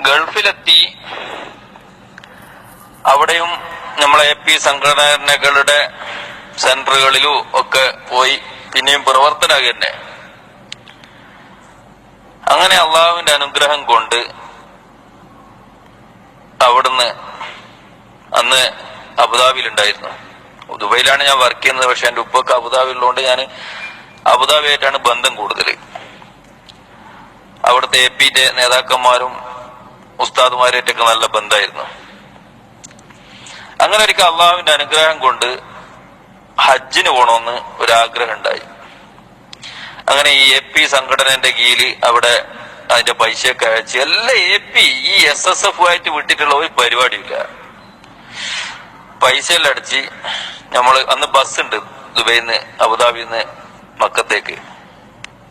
ഗൾഫിലെത്തി. അവിടെയും നമ്മളെ AP സംഘടനകളുടെ സെന്ററുകളിലും ഒക്കെ പോയി പിന്നെയും പ്രവർത്തനാകന്നെ. അങ്ങനെ അള്ളാഹുവിന്റെ അനുഗ്രഹം കൊണ്ട് അവിടുന്ന് അന്ന് അബുദാബിയിലുണ്ടായിരുന്നു. ദുബൈയിലാണ് ഞാൻ വർക്ക് ചെയ്യുന്നത്. പക്ഷെ എന്റെ ഉപ്പൊക്കെ അബുദാബിയിലുള്ളതുകൊണ്ട് ഞാൻ അബുദാബിയായിട്ടാണ് ബന്ധം കൂടുതൽ. അവിടുത്തെ APന്റെ നേതാക്കന്മാരും ഉസ്താദുമാരായിട്ടൊക്കെ നല്ല ബന്ധമായിരുന്നു. അങ്ങനെ ഒരിക്കൽ അള്ളാഹുവിന്റെ അനുഗ്രഹം കൊണ്ട് ഹജ്ജിന് പോകണമെന്ന് ഒരാഗ്രഹം ഉണ്ടായി. അങ്ങനെ ഈ AP സംഘടനന്റെ കീഴിൽ അവിടെ അതിന്റെ പൈസയൊക്കെ അയച്ച് എല്ലാ AP ഈ SSF ആയിട്ട് വിട്ടിട്ടുള്ള ഒരു പരിപാടിയില്ല. പൈസ എല്ലാം അടിച്ച് നമ്മള് അന്ന് ബസ്സുണ്ട് ദുബൈന്ന് അബുദാബിന്ന് മക്കത്തേക്ക്.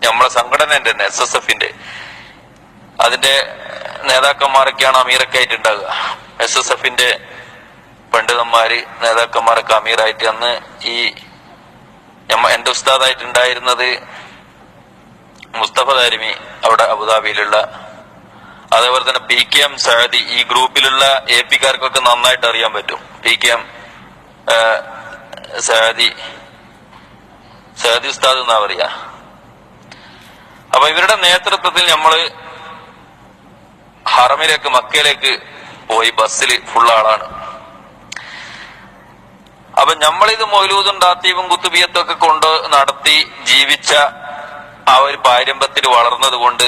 നമ്മളെ സംഘടനന്റെ തന്നെ SSFന്റെ അതിന്റെ നേതാക്കന്മാരൊക്കെയാണ് അമീറൊക്കെ ആയിട്ടുണ്ടാകുക. SSFന്റെ പണ്ഡിതന്മാര് നേതാക്കന്മാരൊക്കെ അമീറായിട്ട്. അന്ന് ഈ എന്റെ ഉസ്താദായിട്ടുണ്ടായിരുന്നത് മുസ്തഫ ദാരിമി അവിടെ അബുദാബിയിലുള്ള. അതേപോലെ തന്നെ PKM സഅദി. ഈ ഗ്രൂപ്പിലുള്ള APക്കാർക്കൊക്കെ നന്നായിട്ട് അറിയാൻ പറ്റും. PKM സഅദി ഉസ്താദ് എന്നാ പറയാ. അപ്പൊ ഇവരുടെ നേതൃത്വത്തിൽ നമ്മള് ഹറമിലേക്ക് മക്കയിലേക്ക് പോയി. ബസ്സിൽ ഫുൾ ആളാണ്. അപ്പൊ നമ്മളിത് മൗലൂദും റാത്തീബും കുത്തുബിയത്തും ഒക്കെ കൊണ്ട് നടത്തി ജീവിച്ച ആ ഒരു പാരമ്പര്യത്തിൽ വളർന്നത് കൊണ്ട്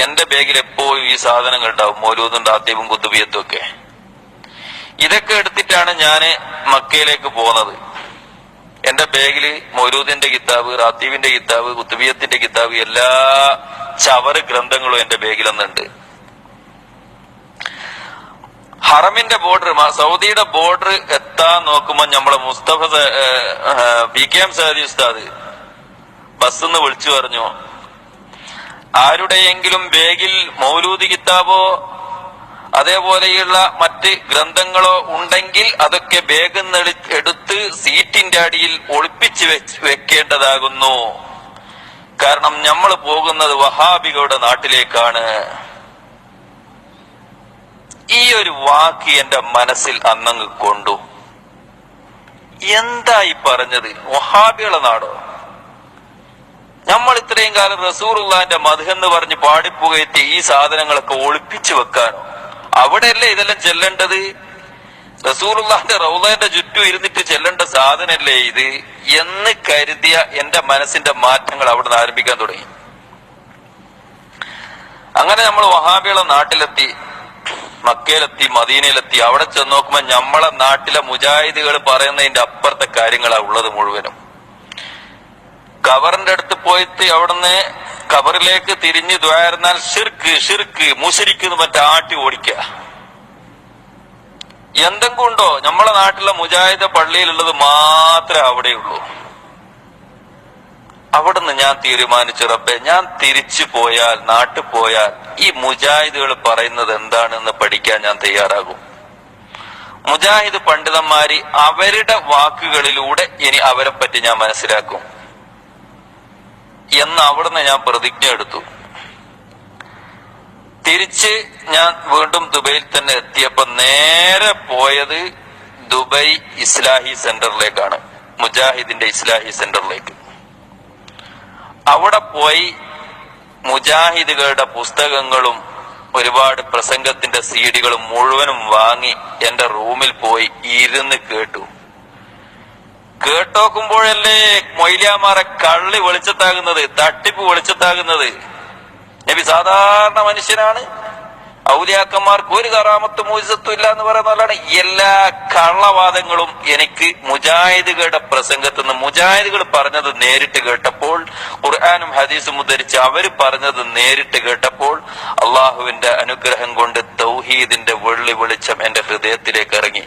എന്റെ ബാഗിൽ എപ്പോഴും ഈ സാധനങ്ങൾ ഉണ്ടാവും. മൗലൂദും റാത്തീബും കുത്തുബിയത്തും ഒക്കെ. ഇതൊക്കെ എടുത്തിട്ടാണ് ഞാന് മക്കയിലേക്ക് പോകുന്നത്. എന്റെ ബാഗില് മൗലൂദിന്റെ കിതാബ്, റാത്തീബിന്റെ കിതാബ്, കുത്തുബിയത്തിന്റെ കിതാബ്, എല്ലാ ചവറ് ഗ്രന്ഥങ്ങളും എന്റെ ബാഗിലൊന്നുണ്ട്. ഹറമിന്റെ ബോർഡർ, സൗദിയുടെ ബോർഡർ എത്താൻ നോക്കുമ്പോ നമ്മളെ മുസ്തഫ PKM സഅദി ഉസ്താദ് ബസ്സിന്ന് വിളിച്ചു പറഞ്ഞു, ആരുടെയെങ്കിലും ബാഗിൽ മൗലൂദി കിതാബോ അതേപോലെയുള്ള മറ്റ് ഗ്രന്ഥങ്ങളോ ഉണ്ടെങ്കിൽ അതൊക്കെ ബാഗിൽ നിന്ന് എടുത്ത് സീറ്റിന്റെ അടിയിൽ ഒളിപ്പിച്ച് വെക്കേണ്ടതാകുന്നു. കാരണം നമ്മൾ പോകുന്നത് വഹാബികളുടെ നാട്ടിലേക്കാണ്. ഈ ഒരു വാക്ക് എന്റെ മനസ്സിൽ അന്നങ്ങ് കൊണ്ടു. എന്തായി പറഞ്ഞത്? വഹാബികളെ നാടോ? നമ്മൾ ഇത്രയും കാലം റസൂലുള്ളാഹിന്റെ മദ്ഹ് എന്ന് പറഞ്ഞ് പാടിപ്പുകയറ്റി ഈ സാധനങ്ങളൊക്കെ ഒളിപ്പിച്ചു വെക്കാനോ? അവിടെയല്ലേ ഇതെല്ലാം ചെല്ലേണ്ടത്? റസൂലുള്ളാഹിന്റെ റൗളയുടെ ചുറ്റും ഇരുന്നിട്ട് ചെല്ലേണ്ട സാധനല്ലേ ഇത് എന്ന് കരുതിയ എന്റെ മനസ്സിന്റെ മാറ്റങ്ങൾ അവിടുന്ന് ആരംഭിക്കാൻ തുടങ്ങി. അങ്ങനെ നമ്മൾ വഹാബികളെ നാട്ടിലെത്തി, മക്കയിലെത്തി, മദീനയിലെത്തി. അവിടെ ചെന്ന് നോക്കുമ്പോ നമ്മളെ നാട്ടിലെ മുജാഹിദുകൾ പറയുന്നതിന്റെ അപ്പുറത്തെ കാര്യങ്ങളാണ് ഉള്ളത് മുഴുവനും. ഖബറിന്റെ അടുത്ത് പോയിട്ട് അവിടുന്ന് ഖബറിലേക്ക് തിരിഞ്ഞ് ദ്വാരുന്നാൽ ഷിർക്ക് മുശ്രിക്ക് എന്ന് മറ്റേ ആട്ടി ഓടിക്കുക. എന്തെങ്കിലും ഉണ്ടോ? നമ്മളെ നാട്ടിലെ മുജാഹിദ് പള്ളിയിലുള്ളത് മാത്രമേ അവിടെയുള്ളൂ. അവിടുന്ന് ഞാൻ തീരുമാനിച്ചു, റബ്ബേ, ഞാൻ തിരിച്ചു പോയാൽ, നാട്ടിൽ പോയാൽ ഈ മുജാഹിദുകൾ പറയുന്നത് എന്താണെന്ന് പഠിക്കാൻ ഞാൻ തയ്യാറാകും. മുജാഹിദ് പണ്ഡിതന്മാര് അവരുടെ വാക്കുകളിലൂടെ ഇനി അവരെ പറ്റി ഞാൻ മനസ്സിലാക്കും എന്ന് അവിടുന്ന് ഞാൻ പ്രതിജ്ഞ എടുത്തു. തിരിച്ച് ഞാൻ വീണ്ടും ദുബൈയിൽ തന്നെ എത്തിയപ്പോ നേരെ പോയത് ദുബൈ ഇസ്ലാഹി സെന്ററിലേക്കാണ്, മുജാഹിദിന്റെ ഇസ്ലാഹി സെന്ററിലേക്ക്. അവിടെ പോയി മുജാഹിദുകളുടെ പുസ്തകങ്ങളും ഒരുപാട് പ്രസംഗത്തിന്റെ CD-കളും മുഴുവനും വാങ്ങി എന്റെ റൂമിൽ പോയി ഇരുന്ന് കേട്ടു. കേട്ടോക്കുമ്പോഴല്ലേ മൊയ്ലിയാമാരെ കള്ളി വെളിച്ചത്താകുന്നത്, തട്ടിപ്പ് വെളിച്ചത്താകുന്നത്. നബി സാധാരണ മനുഷ്യനാണ്, ഔലിയാക്കന്മാർക്ക് ഒരു കറാമത്തും മുഅ്ജിസത്തും ഇല്ല എന്ന് പറയുന്നതാണ്. എല്ലാ കള്ളവാദങ്ങളും എനിക്ക് മുജാഹിദുകളുടെ പ്രസംഗത്തിൽ നിന്ന്, മുജാഹിദുകൾ പറഞ്ഞത് നേരിട്ട് കേട്ടപ്പോൾ, ഖുർആനും ഹദീസും ഉദ്ധരിച്ച് അവര് പറഞ്ഞത് നേരിട്ട് കേട്ടപ്പോൾ അള്ളാഹുവിന്റെ അനുഗ്രഹം കൊണ്ട് തൗഹീദിന്റെ വെള്ളി വെളിച്ചം എന്റെ ഹൃദയത്തിലേക്ക് ഇറങ്ങി.